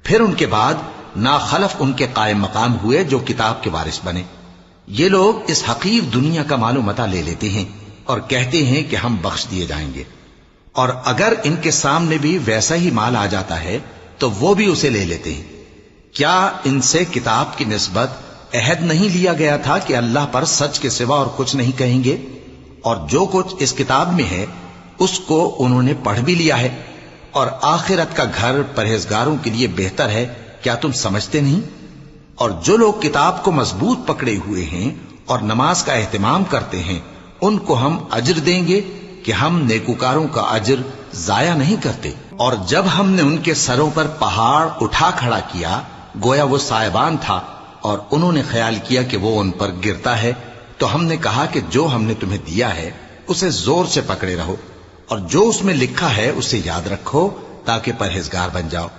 फिर उनके बाद ना खलफ उनके कायम मकाम हुए जो किताब के वारिस बने। ये लोग इस हकीर दुनिया का मालूम मता ले लेते हैं और कहते हैं कि हम बख्श दिए जाएंगे, और अगर इनके सामने भी वैसा ही माल आ जाता है तो वो भी उसे ले लेते हैं। क्या इनसे किताब की निस्बत अहद नहीं लिया गया था कि अल्लाह पर सच के सिवा और कुछ नहीं कहेंगे? और जो कुछ इस किताब में है उसको उन्होंने पढ़ भी लिया है, और आखिरत का घर परहेजगारों के लिए बेहतर है। क्या तुम समझते नहीं? और जो लोग किताब को मजबूत पकड़े हुए हैं और नमाज का एहतमाम करते हैं, उनको हम अज्र देंगे कि हम नेकुकारों का अज्र जाया नहीं करते। और जब हमने उनके सरों पर पहाड़ उठा खड़ा किया, गोया वो सायबान था, और उन्होंने ख्याल किया कि वो उन पर गिरता है, तो हमने कहा कि जो हमने तुम्हें दिया है उसे जोर से पकड़े रहो, और जो उसमें लिखा है उसे याद रखो ताकि परहेजगार बन जाओ।